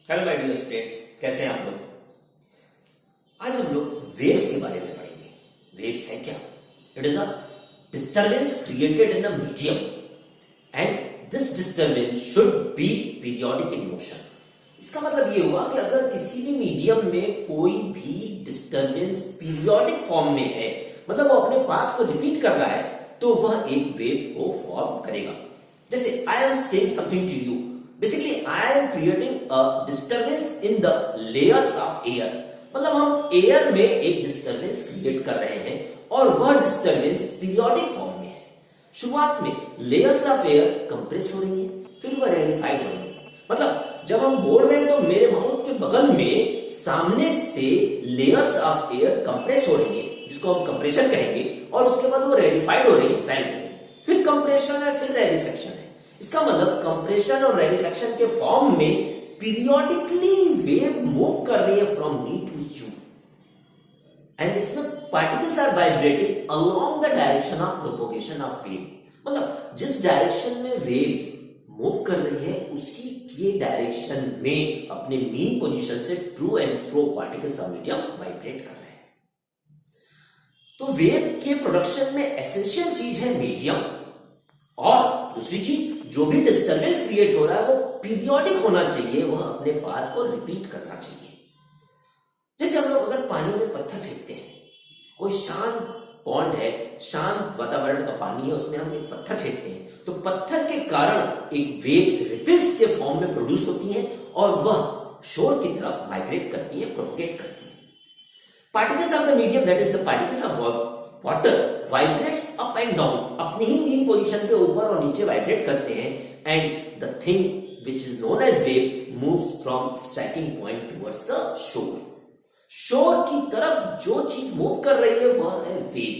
Hello my dear students, कैसे हैं आप लोग। आज हम लोग वेव्स के बारे में पढ़ेंगे। वेव्स है क्या? It is a disturbance created in a medium and this disturbance should be periodic in motion. इसका मतलब ये हुआ कि अगर किसी भी मीडियम में कोई भी डिस्टरबेंस पीरियोडिक फॉर्म में है, मतलब वो अपने पाथ को रिपीट कर रहा है, तो वह एक वेव को फॉर्म करेगा। जैसे I am saying something to you, basically I am creating a disturbance in the layers of air. मतलब हम एयर में एक डिस्टरबेंस क्रिएट कर रहे हैं और वह डिस्टरबेंस पीरियोडिक फॉर्म में है। शुरुआत में लेयर्स ऑफ एयर कंप्रेस हो रही है, फिर वह रेरिफाइड हो रही है। मतलब जब हम बोल रहे हैं तो मेरे माउथ के बगल में सामने से लेयर्स ऑफ एयर कंप्रेस हो रही है, जिसको हम कंप्रेशन कहेंगे, और उसके बाद वो रेरिफाइड हो रही है, फैल रही है। फिर कंप्रेशन है, फिर रेरिफेक्शन है। इसका मतलब कंप्रेशन और रेरिफेक्शन के फॉर्म में पीरियोडिकली वेव मूव कर रही है from me to you, and इसमें particles are vibrating along the direction of propagation of wave. मतलब जिस डायरेक्शन में वेव मूव कर रही है उसी के डायरेक्शन में अपने मीन पोजीशन से true and fro particles of medium vibrate कर रहे हैं। तो वेव के प्रोडक्शन में एसेंशियल चीज है मीडियम, और दूसरी चीज जो भी डिस्टरबेंस क्रिएट हो रहा है वो पीरियोडिक होना चाहिए, वह अपने पाथ को रिपीट करना चाहिए। जैसे हम लोग अगर पानी में पत्थर फेंकते हैं, कोई शांत पॉन्ड है, शांत वातावरण का पानी है, उसमें हम एक पत्थर फेंकते हैं, तो पत्थर के कारण एक वेव्स रिपल्स के फॉर्म में प्रोड्यूस होती है और वह शोर की तरफ माइग्रेट करती है, प्रोपोगेट करती है। Particles of the medium, that is the particles of water, vibrates up and down, अपनी ही मीन पोजीशन पे ऊपर और नीचे वाइब्रेट करते हैं, and the thing which is known as wave moves from striking point towards the shore. Shore की तरफ जो चीज मूव कर रही है वह है वेव।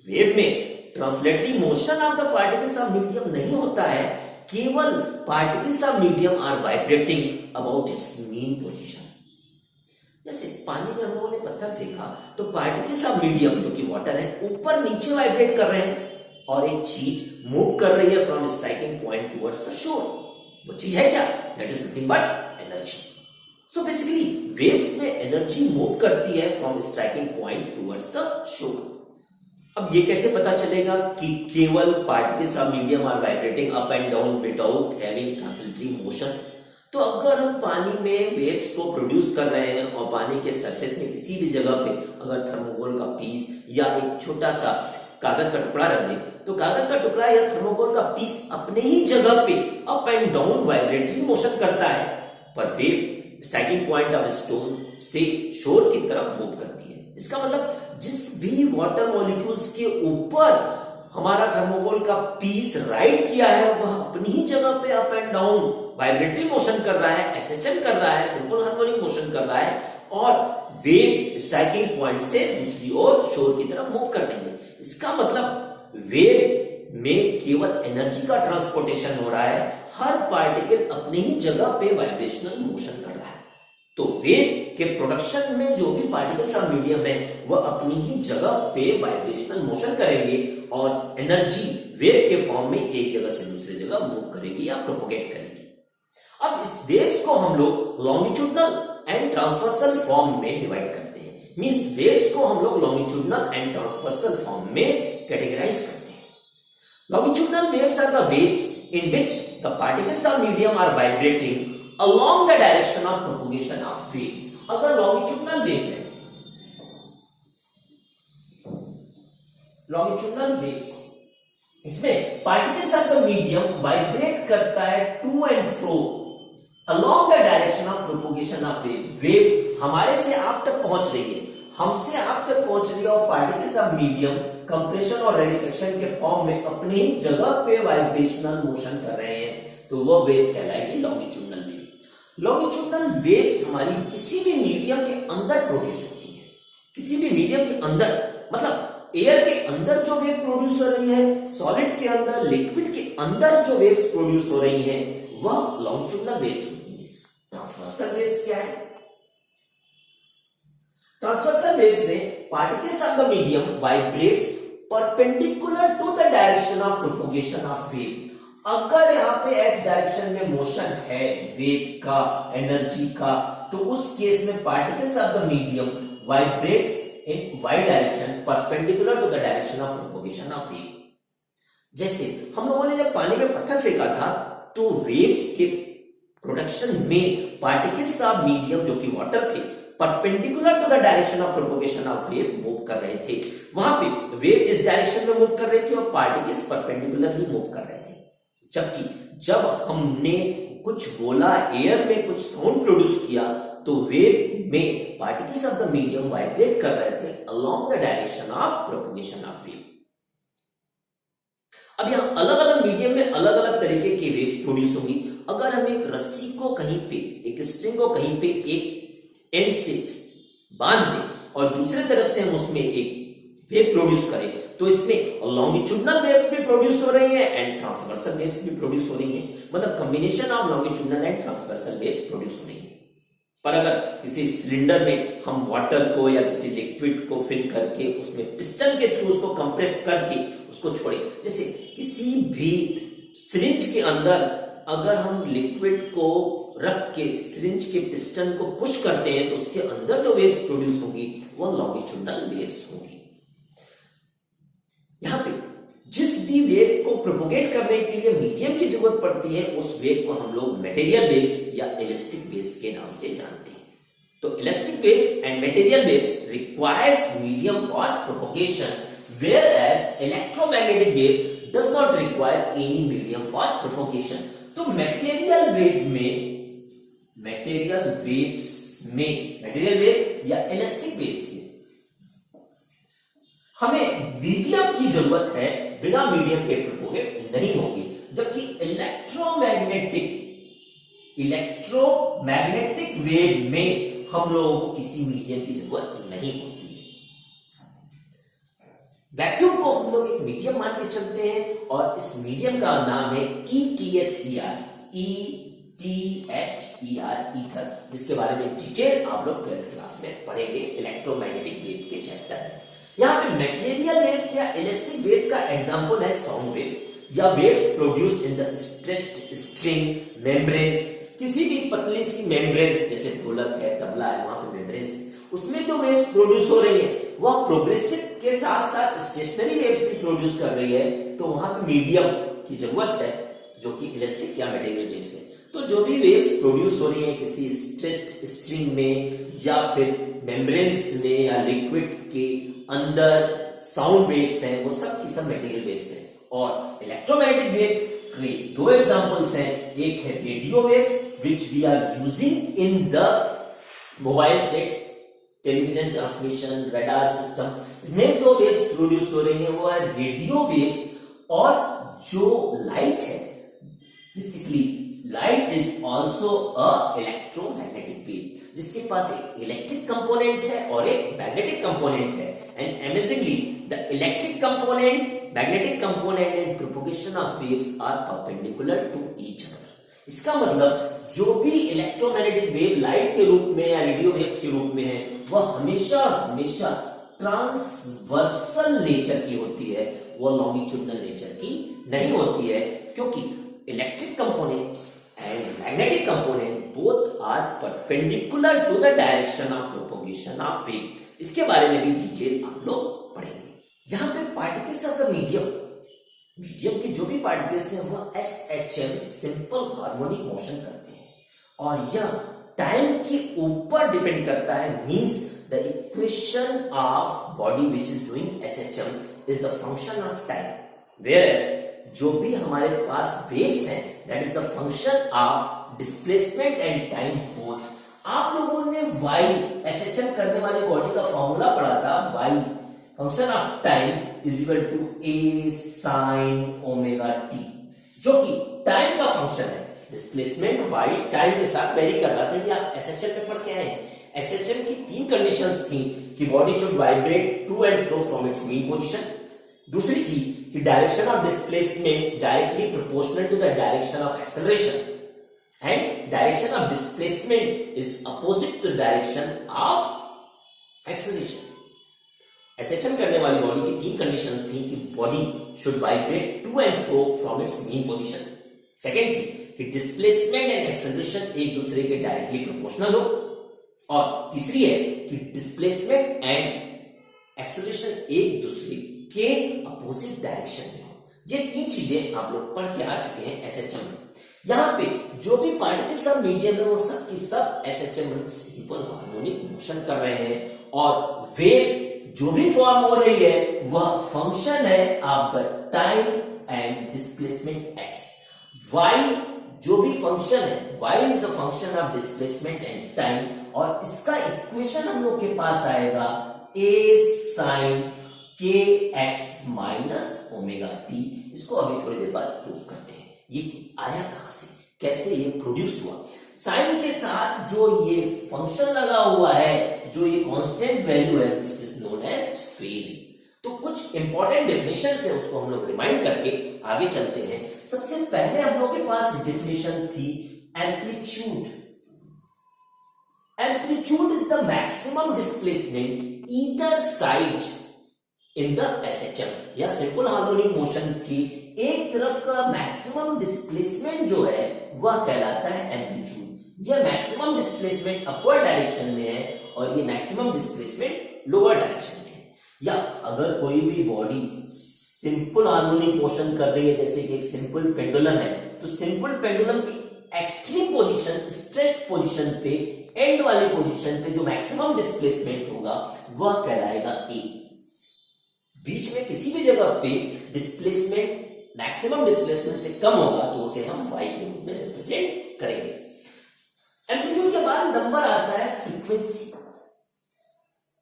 वेव में translatory motion of the particles of medium नहीं होता है, केवल particles of medium are vibrating about its mean position. जैसे पानी में हम लोगों ने पत्थर फेंका तो पार्टिकल्स ऑफ मीडियम जो कि वाटर है ऊपर नीचे वाइब्रेट कर रहे हैं, और एक चीज मूव कर रही है from striking point towards the shore. वो चीज है क्या? That is nothing but energy. So basically waves में एनर्जी मूव करती है from striking point towards the shore. अब ये कैसे पता चलेगा कि केवल particles of medium are vibrating up and down without having translatory motion? तो अगर हम पानी में वेव्स को प्रोड्यूस कर रहे हैं और पानी के सरफेस में किसी भी जगह पे अगर थर्मोकोल का पीस या एक छोटा सा कागज का टुकड़ा रख दें, तो कागज का टुकड़ा या थर्मोकोल का पीस अपने ही जगह पे up and down vibratory motion करता है, पर wave striking point of stone से शोर की तरफ मूव करती है। इसका मतलब जिस भी वाटर मॉलिक्यूल्स के ऊपर हमारा थर्मोकोल का पीस राइट किया है वह अपनी ही जगह पे up and down vibratory motion कर रहा है, एसएचएम कर रहा है, सिंपल हार्मोनिक मोशन कर रहा है, और वेव स्ट्राइकिंग पॉइंट से दूसरी ओर शोर की तरफ मूव कर रही है। इसका मतलब वेव में केवल एनर्जी का ट्रांसपोर्टेशन हो रहा है, हर पार्टिकल अपनी ही जगह पे वाइब्रेशनल मोशन कर रहा है। तो वेव के प्रोडक्शन में जो भी पार्टिकल्स ऑफ मीडियम है वह अपनी ही जगह पे वाइब्रेशनल मोशन करेंगे और एनर्जी वेव के फॉर्म में एक जगह से दूसरी जगह मूव करेगी या प्रोपोगेट करेगी। अब इस वेव्स को हम लोग लॉन्गिट्यूडनल एंड ट्रांसवर्सल फॉर्म में डिवाइड करते हैं। मींस वेव्स को हम लोग लॉन्गिट्यूडनल एंड ट्रांसवर्सल फॉर्म में कैटेगराइज करते हैं। Longitudinal waves are the waves in which the particles of medium are vibrating along the direction of propagation of wave. अगर longitudinal wave है, longitudinal waves, इसमें particles of the medium vibrate करता है to and fro along the direction of propagation of wave. wave हमारे से आप तक पहुंच रही है, हमसे आप तक पहुंच रही है, और पार्टिकल्स ऑफ मीडियम कंप्रेशन और रेरिफेक्शन के फॉर्म में अपनी जगह पे वाइब्रेशनल मोशन कर रहे हैं, तो वो वेव कहलाएगी लॉन्गिट्यूडनल वेव। लॉन्गिट्यूडनल वेव्स हमारी किसी भी मीडियम के अंदर प्रोड्यूस होती है। किसी भी मीडियम के अंदर, मतलब एयर के अंदर जो वेव प्रोड्यूस हो रही है, सॉलिड के अंदर, लिक्विड के अंदर जो वेव्स प्रोड्यूस हो रही है वह लॉन्गिट्यूडनल वेव्स होती है। ट्रांसवर्सल वेव्स क्या है? ट्रांसवर्सल वेव्स में particles of the medium vibrates perpendicular to the direction of propagation of wave. अगर यहाँ पे एच डायरेक्शन में मोशन है वेव का, एनर्जी का, तो उस केस में particles of the medium vibrates in Y direction perpendicular to the direction of propagation of wave. जैसे हम लोगों ने जब पानी में पत्थर फेंका था तो वेव्स के प्रोडक्शन में पार्टिकल्स ऑफ मीडियम जो कि वाटर थे perpendicular to the direction of propagation of wave move कर रहे थे। वहां पे वेव इस डायरेक्शन में मूव कर रही थी और पार्टिकल्स परपेंडिकुलरली मूव कर रहे थे। जबकि जब हमने कुछ बोला, एयर में कुछ साउंड प्रोड्यूस किया, तो वेव में particles of the medium vibrate कर रहे थे along the direction of propagation of wave. अब यहां अलग अलग मीडियम में अलग अलग तरीके की वेव्स प्रोड्यूस होंगी। अगर हम एक रस्सी को कहीं पे, एक स्ट्रिंग को कहीं पे एक एंड से बांध दें और दूसरे तरफ से हम उसमें एक वेव प्रोड्यूस करें, तो इसमें लॉन्गिट्यूडनल वेव्स भी प्रोड्यूस हो रही है एंड ट्रांसवर्सल वेव्स भी प्रोड्यूस हो रही है। मतलब combination of longitudinal and transversal waves produce हो रही है। पर अगर किसी सिलेंडर में हम वाटर को या किसी लिक्विड को फिल करके उसमें पिस्टन के थ्रू उसको कंप्रेस करके उसको छोड़े, जैसे किसी भी सिरिंज के अंदर अगर हम लिक्विड को रख के सिरिंज के पिस्टन को पुश करते हैं तो उसके अंदर जो वेव्स प्रोड्यूस होगी वो लॉन्गिट्यूडनल वेव्स होगी। यहां पे जिस भी वेव को प्रोपोगेट करने के लिए मीडियम की जरूरत पड़ती है उस वेव को हम लोग मटेरियल वेव्स या इलास्टिक वेव्स के नाम से जानते हैं। तो elastic waves and material waves requires medium for propagation, whereas electromagnetic wave does not require any medium for propagation। तो मटेरियल वेव या इलास्टिक वेव्स में हमें मीडियम की जरूरत है, बिना मीडियम के प्रोपोगेट नहीं होगी। जबकि इलेक्ट्रोमैग्नेटिक वेव में हम लोगों को किसी मीडियम की जरूरत नहीं होती है। वैक्यूम को हम लोग एक मीडियम मान के चलते हैं और इस मीडियम का नाम है ETHER, ईथर, जिसके बारे में डिटेल आप लोग 12th क्लास में पढ़ेंगे इलेक्ट्रोमैग्नेटिक वेव के चैप्टर में। यहाँ पे मटेरियल वेव्स या इलास्टिक वेव का एग्जांपल है साउंड वेव या waves produced in the stretched string membranes. किसी भी पतली सी मेम्ब्रेन्स, जैसे ढोलक है, तबला है, वहां पे मेम्ब्रेन्स है, उसमें जो वेव्स प्रोड्यूस हो रही है वह प्रोग्रेसिव के साथ साथ स्टेशनरी वेव्स भी प्रोड्यूस कर रही है। तो वहां पे मीडियम की जरूरत है जो कि इलास्टिक या मटेरियल वेव्स है। तो जो भी वेव्स प्रोड्यूस हो रही है किसी स्ट्रेच्ड स्ट्रिंग में या फिर मेम्ब्रेन्स में या लिक्विड के अंदर साउंड वेव्स हैं, वो सब की सब मटेरियल वेव्स हैं। और इलेक्ट्रोमैग्नेटिक वेव के दो एग्जांपल्स हैं, एक है radio waves which we are using in the mobile sets, television transmission, radar system में जो वेव्स प्रोड्यूस हो रही है वो है रेडियो वेव्स। और जो लाइट है, basically light is also a electromagnetic wave, जिसके पास एक इलेक्ट्रिक कंपोनेंट है और एक मैग्नेटिक कंपोनेंट है। And amazingly the electric component, magnetic component and propagation of waves are perpendicular to each other. इसका मतलब जो भी इलेक्ट्रोमैग्नेटिक वेव लाइट के रूप में या रेडियो वेव्स के रूप में है वह हमेशा हमेशा ट्रांसवर्सल नेचर की होती है, वो लॉन्गिट्यूडनल नेचर की नहीं होती है, क्योंकि electric component and magnetic component both are perpendicular to the direction of propagation of wave. इसके बारे में भी डिटेल आप लोग पढ़ेंगे। यहां पे पार्टिकल्स ऑफ द मीडियम के जो भी पार्टिकल्स हैं वह SHM सिंपल हार्मोनिक मोशन करते हैं और यह टाइम के ऊपर डिपेंड करता है। Means the equation of body which is doing SHM is the function of time, whereas जो भी हमारे पास वेव्स हैं that is the function of displacement and time both. आप लोगों ने y SHM करने वाली बॉडी का फॉर्मूला पढ़ा था, y function of time is equal to a sin omega t, जो कि टाइम का फंक्शन है। डिस्प्लेसमेंट y टाइम के साथ वेरी कर रहा था। ये आप SHM में पढ़ के आए हैं। SHM की 3 कंडीशंस थी कि body should vibrate to and fro from its mean position. दूसरी थी कि direction of displacement directly proportional to the direction of acceleration and direction of displacement is opposite to direction of acceleration. SHM करने वाली body की 3 conditions थी कि body should vibrate to and fro from its mean position, second थी कि displacement and acceleration एक दूसरे के डायरेक्टली प्रोपोर्शनल हो, और तीसरी है कि डिस्प्लेसमेंट एंड एक्सेलरेशन एक दूसरे के अपोजिट डायरेक्शन में हो। ये तीन चीजें आप लोग पढ़ के आ चुके हैं एसएचएम में। यहाँ पे जो भी पार्टिकल्स सब मीडियम में वो सब की सब एसएचएम में सिंपल हार्मोनिक मोशन कर रहे हैं, और वेव जो भी फॉर्म हो रही है वह फंक्शन है of the time and displacement x. Y जो भी फंक्शन है, y is the function of displacement and time, और इसका इक्वेशन हम लोग के पास आएगा a sin kx minus omega t। इसको अभी थोड़ी देर बाद प्रूव करते हैं ये आया कहां से, कैसे ये प्रोड्यूस हुआ। साइन के साथ जो ये फंक्शन लगा हुआ है, जो ये कांस्टेंट वैल्यू है, this is known as phase. तो कुछ इंपॉर्टेंट डेफिनेशन है उसको हम लोग रिमाइंड करके आगे चलते हैं। सबसे पहले हम लोग के पास डेफिनेशन थी amplitude. Amplitude is the maximum displacement either side in the SHM, या सिंपल हार्मोनिक मोशन की एक तरफ का मैक्सिमम डिस्प्लेसमेंट जो है वह कहलाता है एम्पलीट्यूड। यह मैक्सिमम डिस्प्लेसमेंट अपवर्ड डायरेक्शन में है और ये मैक्सिमम डिस्प्लेसमेंट लोअर डायरेक्शन में है। या अगर कोई भी बॉडी सिंपल हार्मोनिक मोशन कर रही है, जैसे कि एक सिंपल पेंडुलम है, तो सिंपल पेंडुलम की एक्सट्रीम पोजीशन, स्ट्रेच्ड पोजीशन पे, एंड वाली पोजीशन पे जो मैक्सिमम डिस्प्लेसमेंट होगा वह कहलाएगा ए। बीच में किसी भी जगह पे डिस्प्लेसमेंट मैक्सिमम डिस्प्लेसमेंट से कम होगा तो उसे हम y के रूप में रिप्रेजेंट करेंगे। एम्पलीट्यूड के बाद नंबर आता है फ्रीक्वेंसी।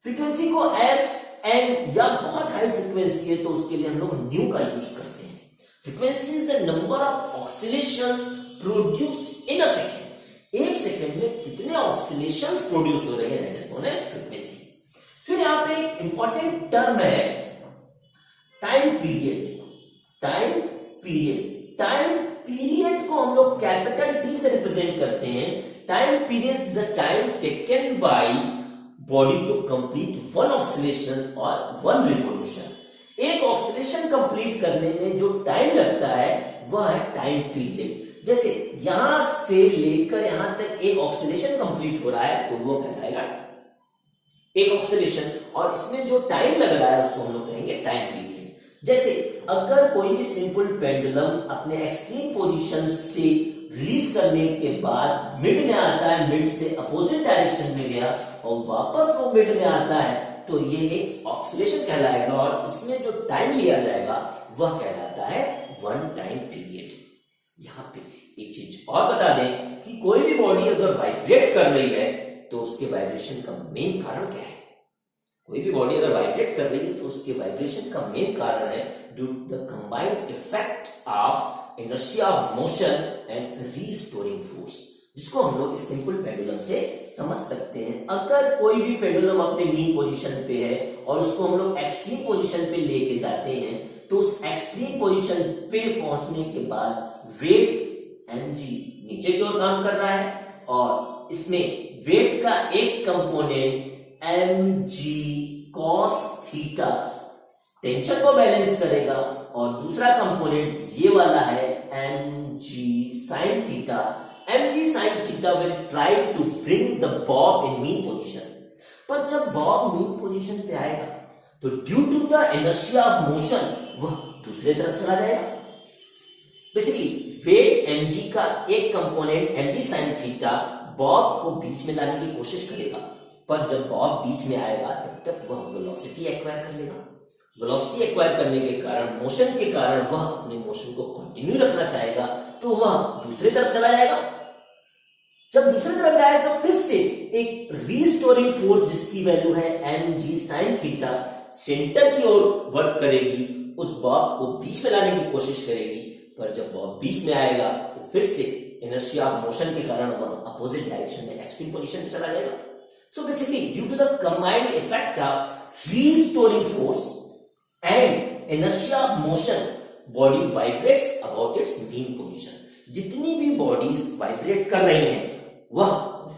फ्रीक्वेंसी को f n या बहुत हाई फ्रीक्वेंसी है तो उसके लिए हम लोग न्यू का यूज करते हैं। Frequency is the number of oscillations produced in a second. एक सेकेंड में कितने ऑक्सिलेशंस प्रोड्यूस हो रहे हैं, that is known as frequency. फिर यहां पे एक इंपॉर्टेंट टर्म है time period. Time period, time period को हम लोग कैपिटल टी से रिप्रेजेंट करते हैं। Time period the time taken by body to complete one oscillation और वन रिवोल्यूशन। एक ऑक्सिलेशन कंप्लीट करने में जो टाइम लगता है वह है टाइम पीरियड। जैसे यहां से लेकर यहां तक एक ऑक्सिलेशन कंप्लीट हो रहा है तो वो कहलाएगा एक ऑक्सिलेशन, और इसमें जो टाइम लग रहा है उसको हम लोग कहेंगे टाइम पीरियड। जैसे अगर कोई भी सिंपल पेंडुलम अपने एक्सट्रीम पोजीशन से रिलीज करने के बाद मिड में आता है, मिड से अपोजिट डायरेक्शन में गया और वापस वो मिड में आता है, तो ये एक ऑक्सिलेशन कहलाएगा, और इसमें जो टाइम लिया जाएगा वह कहलाता है वन टाइम पीरियड। यहां पे एक चीज और बता दें कि कोई भी बॉडी अगर वाइब्रेट कर रही है तो उसके वाइब्रेशन का मेन कारण क्या है। कोई भी बॉडी अगर वाइब्रेट कर रही है तो उसके वाइब्रेशन का मेन कारण है due to the combined effect of inertia of motion and restoring force, जिसको हम लोग इस सिंपल पेंडुलम से समझ सकते हैं। अगर कोई भी पेंडुलम अपने मीन पोजीशन पे है और उसको हम लोग एक्सट्रीम पोजीशन पे लेके जाते हैं, तो उस एक्सट्रीम पोजीशन पे पहुंचने के बाद वेट mg नीचे की ओर काम कर रहा है, और इसमें वेट का एक component mg cos theta tension को बैलेंस करेगा, और दूसरा कंपोनेंट ये वाला है mg sin theta. mg sin theta will try to bring the bob in mean position, पर जब बॉब मीन पोजीशन पे आएगा तो due to the inertia of motion वह दूसरे तरफ चला जाएगा। बेसिकली वेट mg का एक component mg sin theta Bob को बीच में लाने की कोशिश करेगा, पर जब बॉब बीच में आएगा तब तक वह वेलोसिटी एक्वायर कर लेगा। वेलोसिटी एक्वायर करने के कारण, मोशन के कारण वह अपने मोशन को कंटिन्यू रखना चाहेगा, तो वह दूसरी तरफ चला जाएगा। जब दूसरी तरफ जाएगा तो फिर से एक रीस्टोरिंग फोर्स जिसकी वैल्यू है mg sin थीटा सेंटर की ओर वर्क करेगी, उस बॉब को बीच में लाने की कोशिश करेगी, पर जब बॉब बीच में आएगा तो फिर से इनर्शिया ऑफ मोशन के कारण वह अपोजिट डायरेक्शन में एक्सट्रीम पोजीशन पे चला जाएगा। So basically, due to the combined effect of restoring force and inertia of motion, body vibrates about its mean position. जितनी भी बॉडीज वाइब्रेट कर रही हैं, वह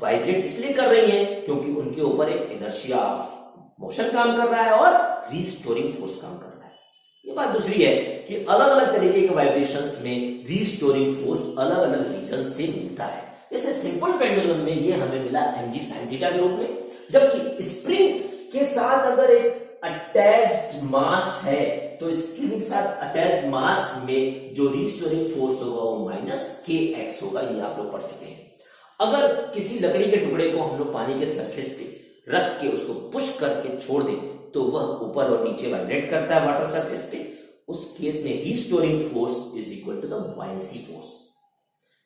वाइब्रेट इसलिए कर रही हैं क्योंकि उनके ऊपर एक इनर्शिया ऑफ मोशन काम कर रहा है और रिस्टोरिंग फोर्स काम कर रहा है। ये बात दूसरी है कि अलग अलग तरीके के वाइब्रेशंस में रीस्टोरिंग फोर्स अलग अलग रीजन से मिलता है। जैसे सिंपल पेंडुलम में ये हमें मिला mg sin थीटा के रूप में, जबकि स्प्रिंग के साथ अगर एक अटैच्ड मास है तो स्प्रिंग के साथ अटैच्ड मास में जो रीस्टोरिंग फोर्स होगा वो माइनस kx होगा। ये आप लोग पढ़ चुके हैं। अगर किसी लकड़ी के टुकड़े को हम लोग पानी के सरफेस पे रख के उसको पुश करके छोड़ दें तो वह ऊपर और नीचे वाइब्रेट करता है वाटर सरफेस पे, उस केस में restoring force is equal to the buoyancy force.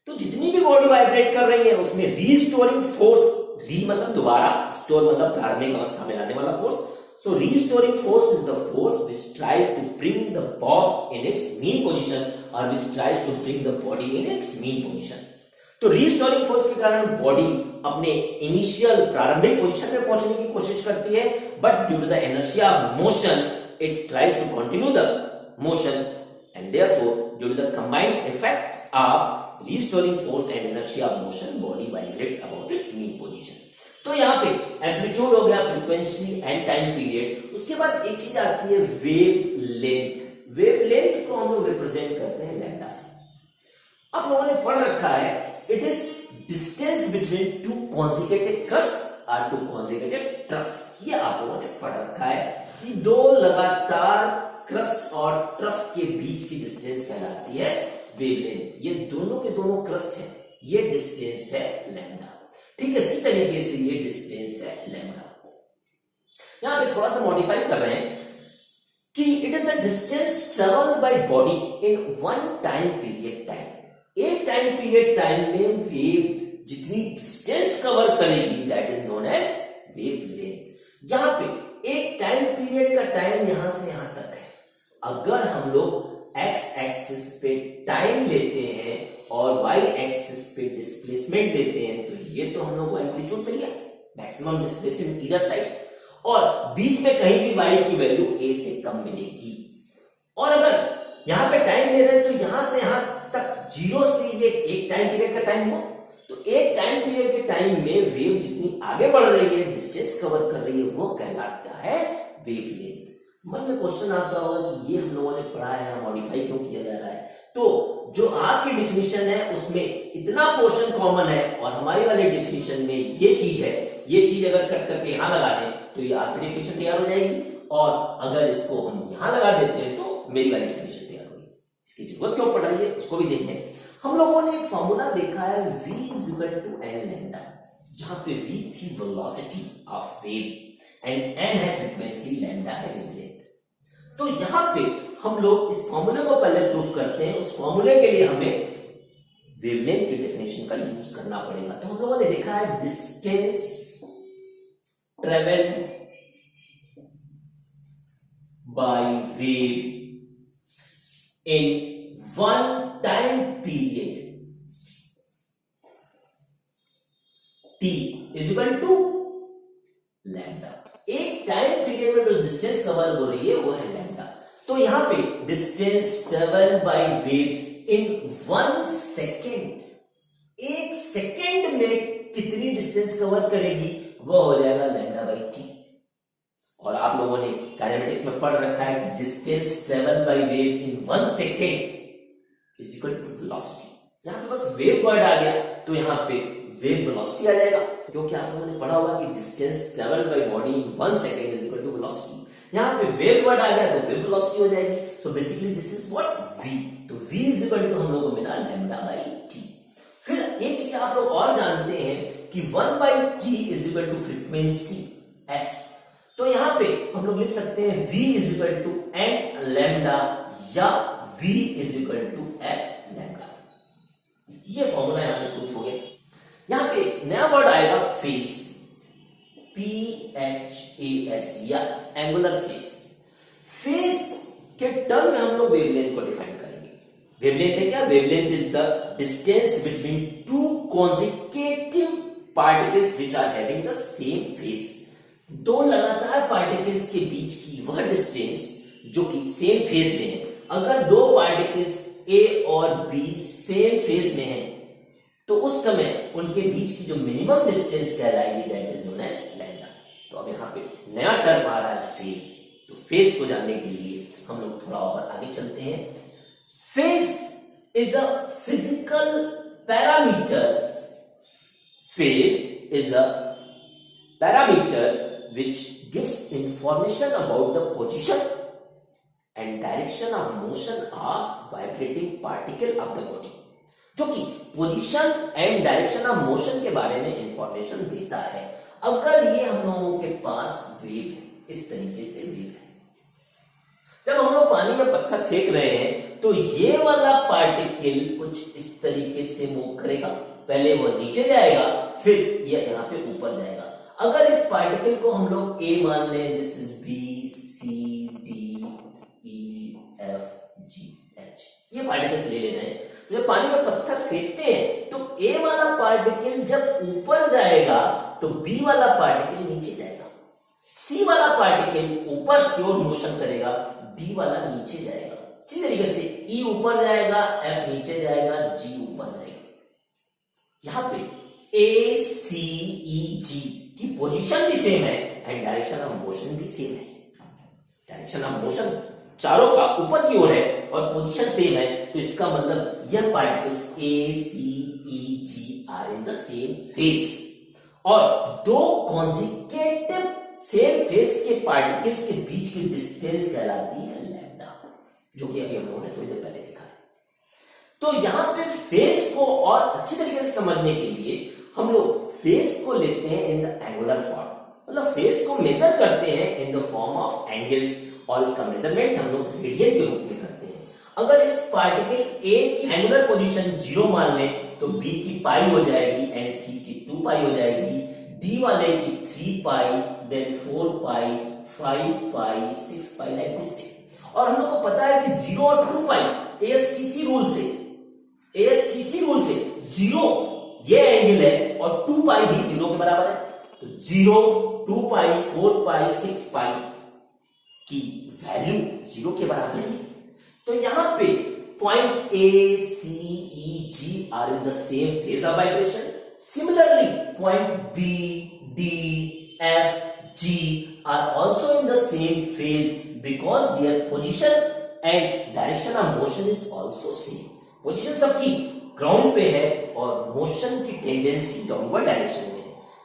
तो जितनी भी बॉडी वाइब्रेट कर रही है उसमें रीस्टोरिंग फोर्स, री मतलब दोबारा, स्टोर मतलब प्रारंभिक अवस्था में लाने वाला force, so restoring force is the force which tries to bring the bob in its mean position or which tries to bring the body in its mean position। तो restoring force के कारण body अपने initial प्रारंभिक position में पहुंचने की कोशिश करती है, but due to the inertia of motion it tries to continue the motion and therefore due to the combined effect of restoring force and inertia of motion body vibrates about its mean position। तो यहाँ पे amplitude हो गया, frequency and time period. उसके बाद एक चीज आती है वेव लेंथ। वेव लेंथ को हम लोग रिप्रेजेंट करते हैं लैम्डा से। आप लोगों ने पढ़ रखा है it is distance between two consecutive crust और टू कॉन्जिक्यूटिव ट्रफ। ये आप लोगों ने पढ़ रखा है कि दो लगातार क्रस्ट और ट्रफ के बीच की डिस्टेंस कहलाती है वेव लेंथ। ये दोनों के दोनों क्रस्ट है, ये डिस्टेंस है लैम्डा। ठीक है, इसी तरीके से ये डिस्टेंस है लैम्डा। यहां पे थोड़ा सा मॉडिफाई कर रहे हैं कि it is the distance travelled by body in one time period time. एक टाइम पीरियड टाइम में वेव जितनी डिस्टेंस कवर करेगी that is known as wavelength. यहां पे एक टाइम पीरियड का टाइम यहां से यहां तक है। अगर हम लोग एक्स एक्सिस पे टाइम लेते हैं और y एक्सिस पे डिस्प्लेसमेंट लेते हैं तो ये तो हम लोग को एम्पलीट्यूड मिल गया, मैक्सिमम डिस्प्लेसमेंट ईदर साइड, और बीच में कहीं भी y की वैल्यू a से कम मिलेगी। और अगर यहां पे टाइम ले रहे हैं तो यहां से यहां तक जीरो से ये एक टाइम पीरियड का टाइम हुआ, तो एक टाइम पीरियड के टाइम में वेव जितनी आगे बढ़ रही है, डिस्टेंस कवर कर रही है, वो कहलाता है वेव लेंथ। मन में क्वेश्चन आता होगा कि ये हम लोगों ने पढ़ा है, मॉडिफाई क्यों किया जा रहा है? तो जो आपकी डिफिनीशन है उसमें इतना पोर्शन कॉमन है और हमारी वाली डिफिनीशन में ये चीज है, ये चीज अगर कट करके यहां लगा दें तो ये आपकी डिफिनीशन तैयार हो जाएगी, और अगर इसको हम यहां लगा देते हैं तो मेरी वाली डिफिनीशन तैयार होगी। इसकी जरूरत क्यों पड़ रही है उसको भी देख लें। हम लोगों ने एक फॉर्मूला देखा है v = n लैम्डा, जहां पे v थी velocity of wave and n है फ्रीक्वेंसी, लैम्डा है वेवलेंथ। तो यहां पे हम लोग इस फॉर्मूले को पहले प्रूफ करते हैं। उस फॉर्मूले के लिए हमें वेवलेंथ की डेफिनेशन का यूज करना पड़ेगा। तो हम लोगों ने देखा है डिस्टेंस ट्रेवल्ड बाय वेव इन one time period t = lambda. एक टाइम पीरियड में जो डिस्टेंस कवर हो रही है वो है लैम्डा। तो यहां पे distance travel by wave in 1 second, एक सेकेंड में कितनी डिस्टेंस कवर करेगी वो हो जाएगा लैम्डा बाई टी। और आप लोगों ने काइनेमेटिक्स में पढ़ रखा है कि distance travel by wave in 1 second is equal to velocity. यहां पे बस वेव वर्ड आ गया तो यहां पे वेव वेलोसिटी आ जाएगा, क्योंकि आप लोगों ने पढ़ा होगा कि distance travel by body in 1 second is equal to velocity. यहां पे वेव वर्ड आ गया तो वेव वेलोसिटी हो जाएगी। So basically this is what v। तो v इज इक्वल टू हम लोगों को मिला लैम्डा बाई टी। फिर एक चीज आप लोग और जानते हैं कि 1 by T is equal to frequency f। तो यहां पे हम लोग लिख सकते हैं v is equal to n lambda या v is equal to f lambda. ये फॉर्मूला यहां से प्रूफ हो गया। यहां पे नया वर्ड आएगा फेज, PHAS या एंगुलर फेज। फेज के टर्म में हम लोग वेवलेंथ को डिफाइन करेंगे। वेवलेंथ है क्या? Wavelength is the distance between two consecutive particles which are having the same phase. दो लगातार पार्टिकल्स के बीच की वह डिस्टेंस जो कि सेम फेज में है। अगर दो पार्टिकल्स A और B सेम फेज में है तो उस समय उनके बीच की जो मिनिमम डिस्टेंस कहलाएगी that is known as lambda. तो अब यहाँ पे नया टर्म आ रहा है फेज। तो फेज को जानने के लिए हम लोग थोड़ा और आगे चलते हैं। Phase is a physical parameter. Phase is a parameter which gives information about the position and direction of motion of vibrating particle of the body, जो कि position and direction of motion के बारे में इंफॉर्मेशन देता है। अगर ये हम लोगों के पास वेव है, इस तरीके से वेव है, जब हम लोग पानी में पत्थर फेंक रहे हैं तो ये वाला पार्टिकल कुछ इस तरीके से मूव करेगा। पहले वो नीचे जाएगा, फिर ये यहां पे ऊपर जाएगा। अगर इस पार्टिकल को हम लोग ए मान लें, this is B C D E F G H, ये पार्टिकल्स ले लेना है। जब पानी में पत्थर फेंकते हैं तो ए वाला पार्टिकल जब ऊपर जाएगा तो बी वाला पार्टिकल नीचे जाएगा, सी वाला पार्टिकल ऊपर की ओर मोशन करेगा, डी वाला नीचे जाएगा। इसी तरीके से ई ऊपर जाएगा, एफ नीचे जाएगा, जी ऊपर जाएगा। यहां पे ए सी ई जी की पोजीशन भी सेम है एंड डायरेक्शन ऑफ मोशन भी सेम है। डायरेक्शन ऑफ मोशन चारों का ऊपर की ओर है और पोजीशन सेम है, तो इसका मतलब यह particles A C E G are in the same phase. और दो कॉन्जिक्यूटिव सेम फेज के पार्टिकल्स के बीच की डिस्टेंस कहलाती है लैम्डा, जो कि अभी हम लोगों ने थोड़ी देर पहले देखा है। तो यहां पे फेज को और अच्छी तरीके से समझने के लिए हम लोग फेज को लेते हैं इन द एंगुलर फॉर्म, मतलब फेज को मेजर करते हैं in the form of angles, और इसका मेजरमेंट हम लोग रेडियन के रूप में करते हैं। अगर इस पार्टिकल ए की एंगुलर पोजीशन 0 मान लें तो बी की पाई हो जाएगी एंड सी की 2 पाई हो जाएगी, डी वाले की 3 pi, then 4 pi, 5 pi, 6 pi, like this way. और हम लोग को पता है कि 0 और 2 पाई एएसटीसी रूल से 0 ये एंगल है और 2 पाई भी 0 के बराबर है, तो 0, 2 पाई, 4 पाई, 6 पाई की वैल्यू 0 के बराबर है। तो यहां पे point A C E G are in the same phase of vibration. Similarly point B D F G are also in the same phase because their position and direction of motion is also same. Position सबकी ground पे है और motion की tendency downward direction में है।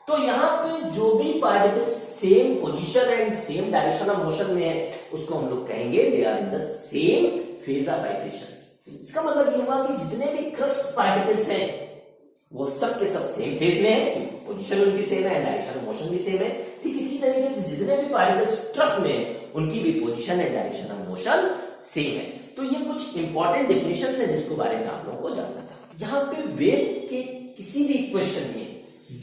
तो यहाँ पे जो भी particle same position and same direction of motion में है उसको हम लोग कहेंगे they are in the same phase of vibration. इसका मतलब ये हुआ कि जितने भी क्रस्ट पार्टिकल्स हैं वो सब के सब सेम फेज में है, पोजीशन उनकी सेम है, डायरेक्शन ऑफ मोशन भी सेम है। ठीक इसी तरीके से जितने भी पार्टिकल्स ट्रफ में है उनकी भी position and direction of motion same है। तो ये कुछ इंपॉर्टेंट डेफिनेशन है जिसको बारे में आप लोगों को जानना था। यहाँ पे वेव के किसी भी इक्वेशन में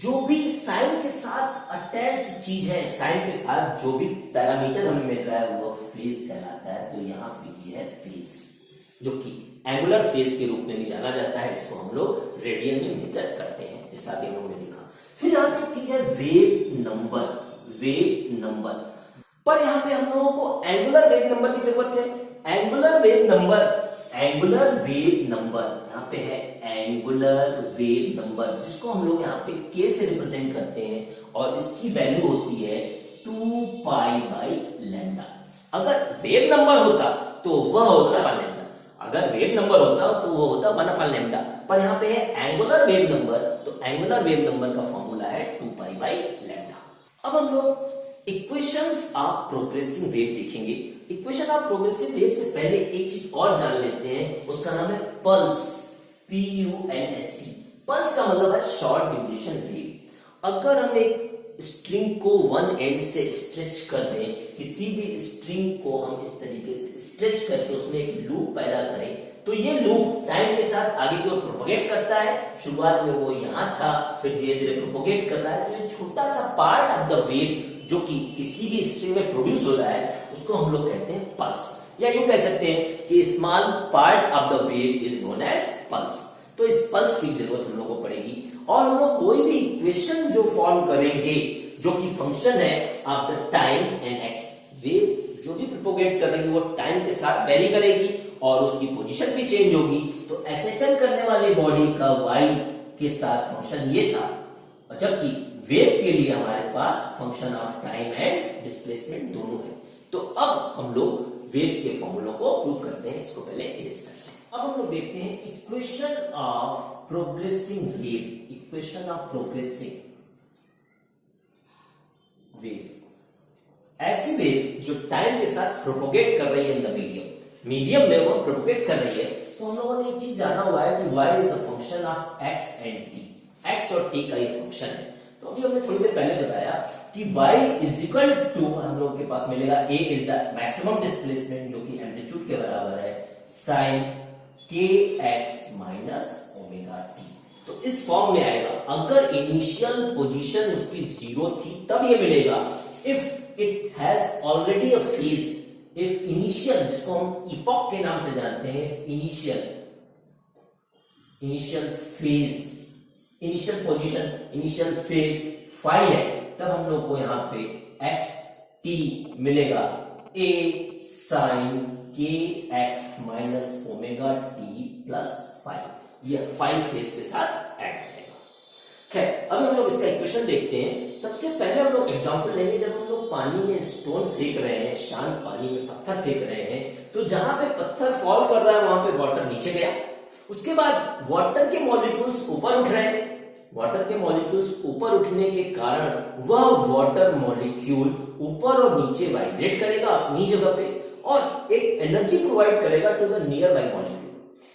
जो भी साइन के साथ अटैच्ड चीज है, साइन के साथ जो भी पैरामीटर हमें मिल रहा है वो फेज कहलाता है। तो यहाँ पे ये है फेज, जो कि एंगुलर फेज के रूप में भी जाना जाता है। इसको हम लोग रेडियन में मेजर करते हैं, जैसा कि हम लोगों ने देखा। फिर यहाँ पे एक चीज है वेव नंबर। वेव नंबर पर यहाँ पे हम लोगों को एंगुलर वेव नंबर की जरूरत है। एंगुलर वेव नंबर यहाँ पे है एंगुलर वेव नंबर, जिसको हम लोग यहाँ पे k से रिप्रेजेंट करते हैं और इसकी वैल्यू होती है 2 पाई बाई लैम्डा। अगर वेव नंबर होता तो वह होता 1 लैम्डा, अगर वेव नंबर होता तो वो होता 1 अपॉन लैम्डा। पर यहाँ पे है एंगुलर वेव नंबर, तो एंगुलर वेव नंबर का फॉर्मूला है 2 पाई बाई लैम्डा। अब हम लोग इक्वेशंस ऑफ प्रोग्रेसिव वेव देखेंगे। इक्वेशन ऑफ प्रोग्रेसिव वेव से पहले एक चीज और जान लेते हैं, उसका नाम है पल्स, PULSE। पल्स का मतलब है शॉर्ट ड्यूरेशन वेव। अगर हम एक स्ट्रिंग को वन एंड से स्ट्रेच कर दें, किसी भी स्ट्रिंग को हम इस तरीके से स्ट्रेच करके उसमें एक लूप पैदा करें, तो ये लूप टाइम के साथ आगे की ओर प्रोपोगेट करता है। शुरुआत में वो यहां था, फिर धीरे धीरे प्रोपोगेट कर रहा है। तो ये छोटा सा पार्ट ऑफ द वेव जो कि किसी भी स्ट्रिंग में प्रोड्यूस हो रहा है उसको हम लोग कहते हैं पल्स, या यूं कह सकते हैं कि small part of the wave is known as pulse. तो इस पल्स की जरूरत हम लोगों को पड़ेगी। और हम लोग कोई भी इक्वेशन जो फॉर्म करेंगे जो कि फंक्शन है of the time and x, wave जो भी प्रोपोगेट कर रही है वो टाइम के साथ वेरी करेगी और उसकी पोजीशन भी चेंज होगी। तो एसएचएल करने वाली बॉडी का वाई के साथ फंक्शन ये था, और जबकि वेव के लिए हमारे पास function of time and displacement दोनों है। तो अब हम लोग वेव्स के फॉर्मूलों को प्रूव करते हैं, इसको पहले इरेज करते हैं। अब हम लोग देखते हैं equation of progressing wave, equation of progressing wave, ऐसी वेव जो टाइम के साथ प्रोपोगेट कर रही है इन द मीडियम में वो प्रोपोगेट कर रही है। तो हम लोगों ने एक चीज जाना हुआ है कि y is the function of x and t, x और t का ये फंक्शन है। तो अभी हमने थोड़ी देर पहले बताया कि y इज इक्वल टू, हम लोग के पास मिलेगा a is the maximum displacement जो कि एम्पलीट्यूड के बराबर है sin kx minus omega t। तो इस फॉर्म में आएगा। अगर इनिशियल पोजीशन उसकी 0 थी तब ये मिलेगा। If it has already a phase, if initial, जिसको हम इपॉक के नाम से जानते हैं, initial phase, initial position, initial phase phi है, तब हम लोग को यहां पे x t मिलेगा a sin k x minus omega t plus five. ये फाइव फेज के साथ ऐड हो जाएगा। खैर, अभी हम लोग इसका इक्वेशन देखते हैं। सबसे पहले हम लोग एग्जांपल लेंगे, जब हम लोग पानी में स्टोन फेंक रहे हैं, शांत पानी में पत्थर फेंक रहे हैं, तो जहां पे पत्थर फॉल कर रहा है वहां पे वाटर नीचे गया, उसके बाद वाटर के मॉलिक्यूल्स ऊपर उठ रहे हैं। वाटर के मॉलिक्यूल्स ऊपर उठने के कारण वह वाटर मॉलिक्यूल ऊपर और नीचे वाइब्रेट करेगा अपनी जगह पे और एक एनर्जी प्रोवाइड करेगा to the nearby molecule.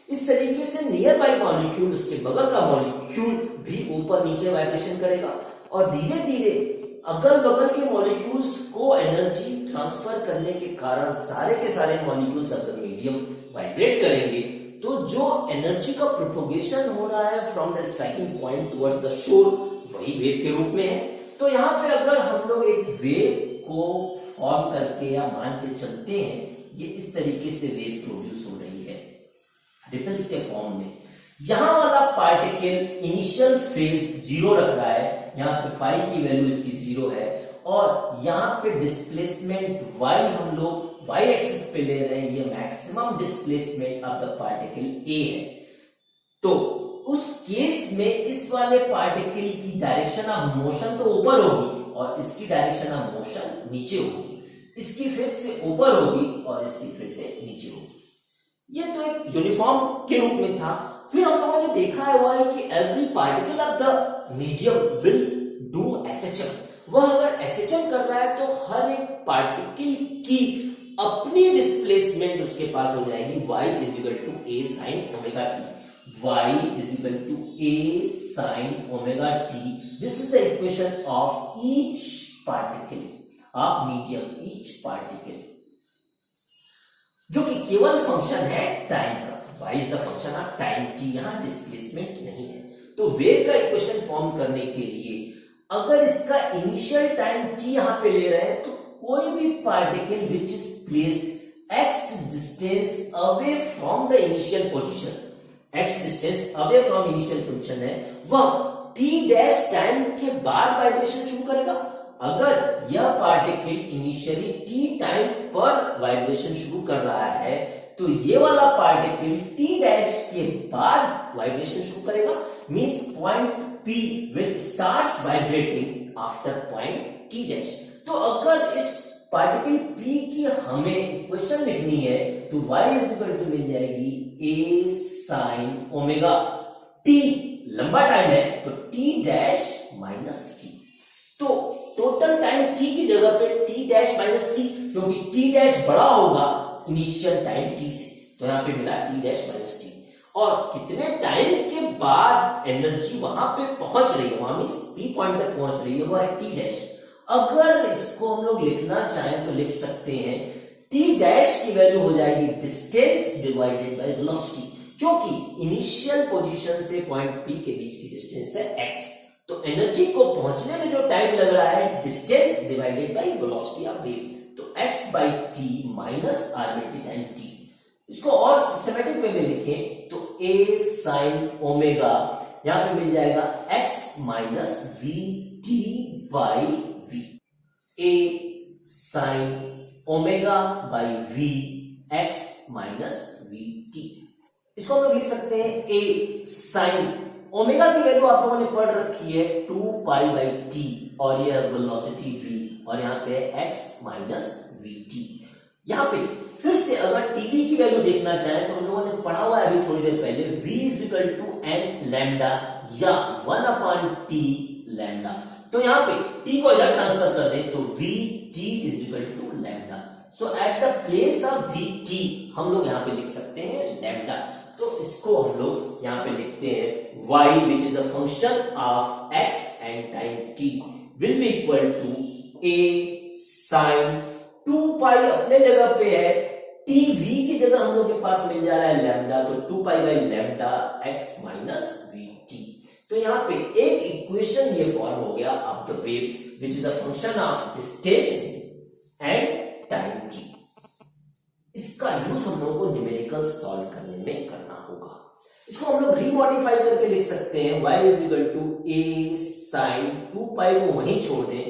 इस तरीके से नियर बाय मॉलिक्यूल, उसके बगल का मॉलिक्यूल भी ऊपर नीचे वाइब्रेशन करेगा और धीरे धीरे अगल बगल के मॉलिक्यूल्स को एनर्जी ट्रांसफर करने के कारण सारे के सारे मॉलिक्यूल्स अगर मीडियम वाइब्रेट करेंगे तो जो एनर्जी का प्रोपोगेशन हो रहा है from the striking point towards the शोर, वही वेव के रूप में है। तो यहाँ पे अगर हम लोग एक वेव को फॉर्म करके या मान के चलते हैं, ये इस तरीके से वेव प्रोड्यूस हो रही है रिपल्स के फॉर्म में। यहां वाला पार्टिकल इनिशियल फेज 0 रख रहा है, यहाँ पे फाई की वैल्यू इसकी 0 है और यहाँ पे डिस्प्लेसमेंट y हम लोग y एक्सिस पे ले रहे हैं, ये maximum displacement of the particle a है। तो उस केस में इस वाले पार्टिकल की डायरेक्शन ऑफ मोशन तो ऊपर होगी और इसकी डायरेक्शन ऑफ मोशन नीचे होगी, इसकी फिर से ऊपर होगी और इसकी फिर से नीचे होगी। ये तो एक यूनिफॉर्म के रूप में था। फिर हम लोगों ने देखा हुआ है कि every particle of the medium will do SHM। वह अगर SHM कर रहा है तो हर एक पार्टिकल की अपनी डिस्प्लेसमेंट उसके पास हो जाएगी y is equal to a sin omega t। y is equal to a sin omega t। This is the equation of each particle of medium, each particle जो कि केवल फंक्शन है टाइम का। y is the function of time t, यहां displacement नहीं है। तो wave का इक्वेशन फॉर्म करने के लिए अगर इसका इनिशियल टाइम t यहां पे ले रहे हैं तो कोई भी particle which is placed x distance away from the initial position, x distance away from initial position है, वह t डैश टाइम के बाद वाइब्रेशन शुरू करेगा। अगर यह पार्टिकल इनिशियली t टाइम पर वाइब्रेशन शुरू कर रहा है तो ये वाला पार्टिकल t डैश के बाद वाइब्रेशन शुरू करेगा। Means point p will starts vibrating after point t dash. तो अगर इस पार्टिकल p की हमें इक्वेशन लिखनी है तो y इज इक्वल टू मिल जाएगी a sin ओमेगा t, लंबा टाइम है तो t डैश माइनस t। तो टोटल टाइम t की जगह पे t डैश माइनस t, क्योंकि t डैश बड़ा होगा इनिशियल टाइम t से, तो यहां पे मिला t डैश माइनस t। और कितने टाइम के बाद एनर्जी वहां पे पहुंच रही है, वहां मींस p पॉइंट तक पहुंच रही है, वो है t डैश। अगर इसको हम लोग लिखना चाहें तो लिख सकते हैं t डैश की वैल्यू हो जाएगी डिस्टेंस डिवाइडेड बाय वेलोसिटी, क्योंकि इनिशियल पोजीशन से पॉइंट p के बीच की डिस्टेंस है x। तो एनर्जी को पहुंचने में जो टाइम लग रहा है distance divided by velocity of wave, तो x by T minus arbitrary time t। इसको और सिस्टमेटिक वे में लिखें तो a sin ओमेगा यहां पे मिल जाएगा x minus V T by V, a sin ओमेगा by V x minus V T. इसको हम लोग लिख सकते हैं a sin ओमेगा की वैल्यू आप लोगों ने पढ़ रखी है 2 पाई बाई टी और यह वेलोसिटी v और यहां पे x माइनस वी टी। यहां पे फिर से अगर टीवी की वैल्यू देखना चाहें तो हम लोगों ने पढ़ा हुआ है अभी थोड़ी देर पहले v is equal to N lambda या 1/t लैम्डा। तो यहाँ पे t को इधर ट्रांसफर कर दें तो v t is equal to lambda. So at the place of v t हम लोग यहाँ पे लिख सकते हैं लैम्डा। तो इसको हम लोग यहाँ पे लिखते हैं y which is a function of x and time t will be equal to a sin 2 pi अपने जगह पे है, t v की जगह हम लोग के पास मिल जा रहा है लैम्डा, तो 2 pi by lambda x minus v t। तो यहाँ पे एक इक्वेशन ये फॉर्म हो गया of the wave which is a function of distance and time t। इसका यूज हम लोगों को न्यूमेरिकल सॉल्व करने में करना होगा। इसको हम लोग रीमॉडिफाई करके लिख सकते हैं y is equal to a sin 2 pi को वहीं छोड़ दें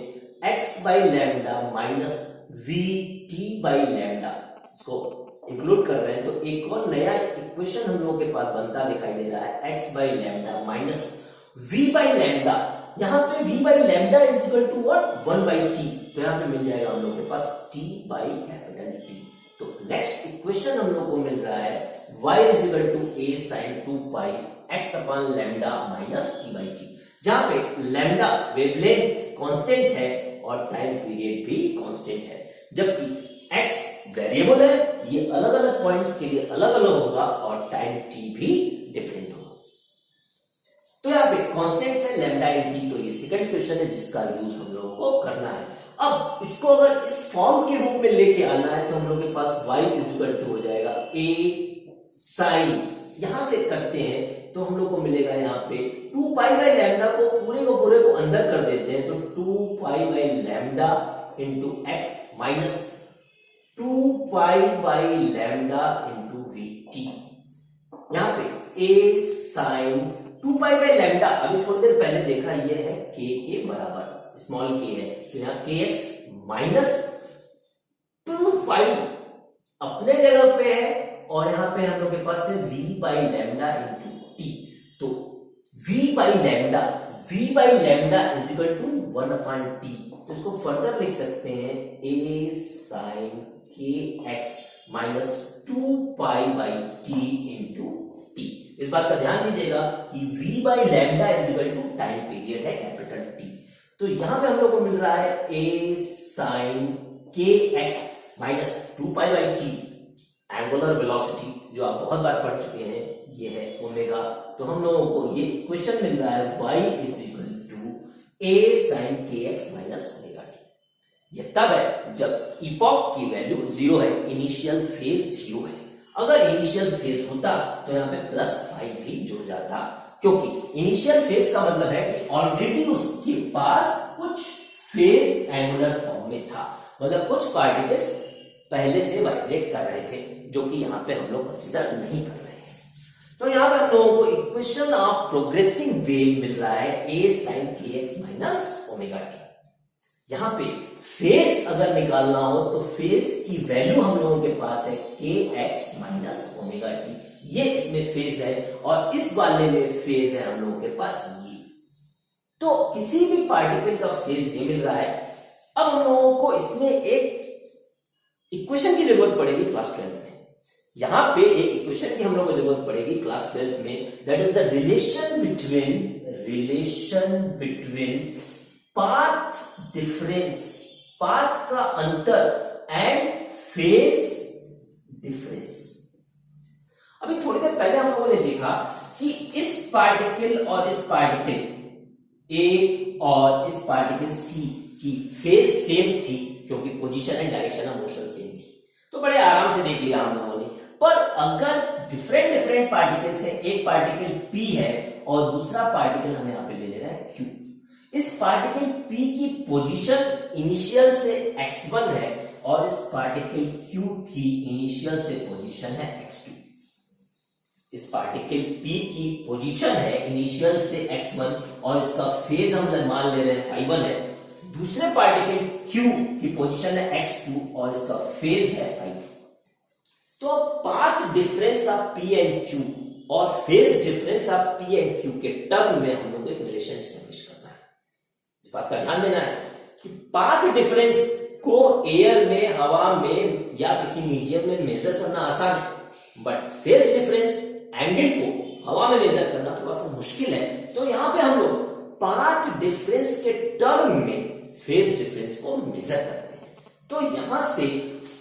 x by lambda minus v t by lambda, इसको इंक्लूड कर रहे हैं तो एक और नया इक्वेशन हम लोगों के पास बनता दिखाई दे रहा है x by lambda minus v by lambda. Is पे v by lambda is equal टू व्हाट 1 बाई t, तो यहाँ पे मिल जाएगा हम लोग के पास t बाई कैपिटल T। तो नेक्स्ट इक्वेशन हम लोग को मिल रहा है y is equal to a sin 2 pi x upon lambda minus t by t, जहां पे लैम्डा वेवलेंथ कांस्टेंट है और टाइम पीरियड भी कांस्टेंट है, जबकि x वेरिएबल है, ये अलग अलग पॉइंट्स के लिए अलग अलग होगा और टाइम t भी डिफरेंट होगा। तो यहाँ पे कांस्टेंट है लैम्डा एंड t, तो ये सेकंड क्वेश्चन है जिसका यूज हम लोगों को करना है। अब इसको अगर इस फॉर्म के रूप में लेके आना है तो हम लोग के पास y इज इक्वल टू हो जाएगा a sin, यहां से करते हैं तो हम लोग को मिलेगा यहाँ पे 2 पाई बाई लैम्डा को पूरे को अंदर कर देते हैं तो 2 pi by lambda into x minus 2 pi by lambda into we T. यहाँ पे a sin 2 pi by lambda अभी थोड़ी देर पहले देखा ये है k के बराबर, स्मॉल k है, तो यहाँ kx माइनस 2 पाई अपने जगह पे है और यहाँ पे हम लोग के पास है v by lambda into T. तो v by lambda is equal to 1 upon t, तो इसको फर्दर लिख सकते हैं a sin kx minus 2 pi by t into T. इस बात का ध्यान दीजिएगा कि v by lambda is equal to time period है कैपिटल T। तो यहां पे हम लोग को मिल रहा है a sin kx minus 2 pi by t, angular velocity जो आप बहुत बार पढ़ चुके हैं, ये है ओमेगा। तो हम लोगों को ये इक्वेशन मिल रहा है y is equal to a sin kx minus omega t। ये तब है जब इपॉक की वैल्यू 0 है, इनिशियल फेज 0 है। अगर इनिशियल फेज होता तो यहाँ पे +5 भी जुड़ जाता, क्योंकि इनिशियल फेज का मतलब है कि ऑलरेडी उसके पास कुछ फेज एंगुलर फॉर्म में था, मतलब कुछ पार्टिकल्स पहले से वाइब्रेट कर रहे थे, जो कि यहाँ पे हम लोग कंसीडर नहीं कर रहे हैं। तो यहाँ पे हम लोगों को इक्वेशन ऑफ प्रोग्रेसिंग वेव मिल रहा है a sin kx minus omega T. यहाँ पे फेज अगर निकालना हो तो फेज की वैल्यू हम लोगों के पास है kx माइनस ओमेगा टी, ये इसमें फेज है और इस वाले में फेज है हम लोगों के पास ये। तो किसी भी पार्टिकल का फेज ये मिल रहा है। अब हम लोगों को इसमें एक इक्वेशन की जरूरत पड़ेगी क्लास 12 में। यहां पे एक इक्वेशन की हम लोग को जरूरत पड़ेगी क्लास 12 में, that is the relation between path difference, path का अंतर एंड फेज डिफरेंस। अभी थोड़ी देर पहले हम लोगों ने देखा कि इस पार्टिकल और इस पार्टिकल ए और इस पार्टिकल सी की फेज सेम थी, क्योंकि position and direction of motion same थी, तो बड़े आराम से देख लिया हम लोगों ने। पर अगर डिफरेंट पार्टिकल्स है, एक पार्टिकल P है और दूसरा पार्टिकल हमें यहाँ पे ले लेना है Q। इस पार्टिकल P की पोजीशन इनिशियल से x1 है और इस पार्टिकल Q की इनिशियल से पोजीशन है x2। इस पार्टिकल P की पोजीशन है इनिशियल से x1 और इसका फेज हम मान ले रहे हैं φ1 है। दूसरे पार्टिकल Q की पोजीशन है x2 और इसका फेज है φ2। तो अब path difference of P and Q और phase difference of P and Q के टर्म में हम लोग को एक रिलेशन एस्टेब्लिश करना है। इस बात का ध्यान देना है कि पाथ डिफरेंस को एयर में, हवा में या किसी मीडियम में मेजर करना आसान है, बट फेज डिफरेंस एंगल को हवा में मेजर करना थोड़ा सा मुश्किल है। तो यहां पे हम लोग पाथ डिफरेंस के टर्म में फेज डिफरेंस को मेजर करते हैं। तो यहां से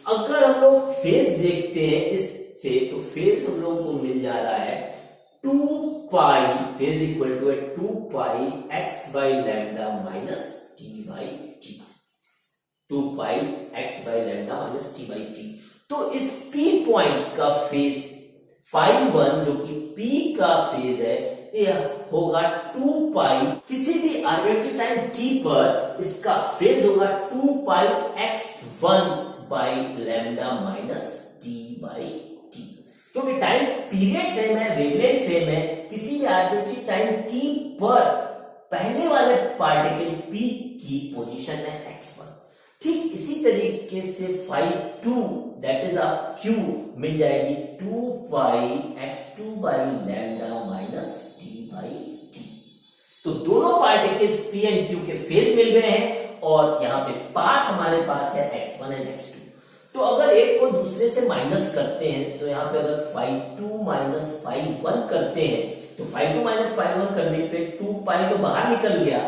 अगर हम लोग फेज देखते हैं इससे, तो फेज हम लोगों को मिल जा रहा है 2 pi, phase equal to 2 pi X by lambda minus T by T, 2 pi X by lambda minus T by T. तो इस P पॉइंट का फेज फाई 1 जो कि P का फेज है, यह होगा 2 पाई, किसी भी आर्बिट्ररी टाइम t पर इसका फेज होगा 2 पाई x1 by lambda minus T by T. क्योंकि टाइम पीरियड सेम है, वेवलेंथ सेम है, किसी भी आर्बिट्ररी टाइम t पर पहले वाले पार्टिकल P की पोजीशन है x1। ठीक इसी तरीके से phi 2 that is of Q मिल जाएगी 2 pi x2 by lambda minus T by T. तो दोनों पार्टिकल्स P एंड Q के फेज मिल गए हैं और यहां पे पाथ हमारे पास है x1 एंड x2। तो अगर एक को दूसरे से माइनस करते हैं, तो यहां पे अगर फाई 2 माइनस फाई 1 करते हैं, तो फाई 2 माइनस फाई 1 करने पे 2 पाई तो बाहर निकल गया,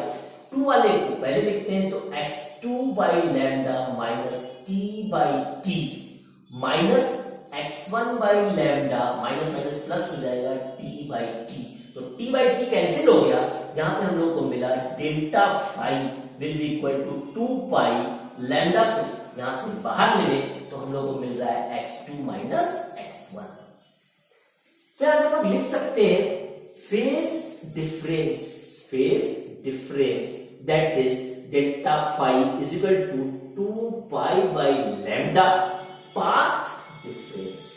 2 वाले को पहले लिखते हैं, तो x2 by lambda minus T by T minus x1 by lambda, minus minus plus हो जाएगा t बाई टी। तो t बाई टी कैंसिल हो गया, यहां पे हम लोग को मिला delta phi will be equal to 2 pi, lambda को यहां से बाहर ले ले तो हम लोग को मिल रहा है x2 माइनस x1। तो यहां से हम लोग लिख सकते हैं phase difference that is delta phi is equal to 2 pi by lambda path difference।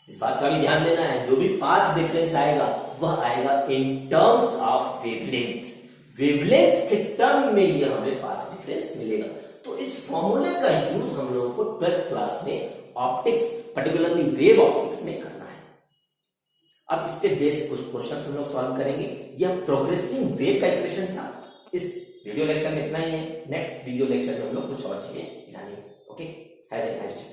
इस बात का भी ध्यान देना है, जो भी पाथ डिफरेंस आएगा वह आएगा इन टर्म्स ऑफ वेवलेंथ के टर्म में ये हमें पाथ डिफरेंस मिलेगा। तो इस फॉर्मूले का यूज हम लोगों को 12th क्लास में ऑप्टिक्स, पर्टिकुलरली वेव ऑप्टिक्स में करना है। अब इसके बेस कुछ क्वेश्चन हम लोग सॉल्व करेंगे। यह प्रोग्रेसिव वेव का इक्वेशन था। इस वीडियो लेक्चर में इतना ही है। नेक्स्ट वीडियो लेक्चर में हम लोग कुछ और चीजें जानेंगे। Okay, have a nice day.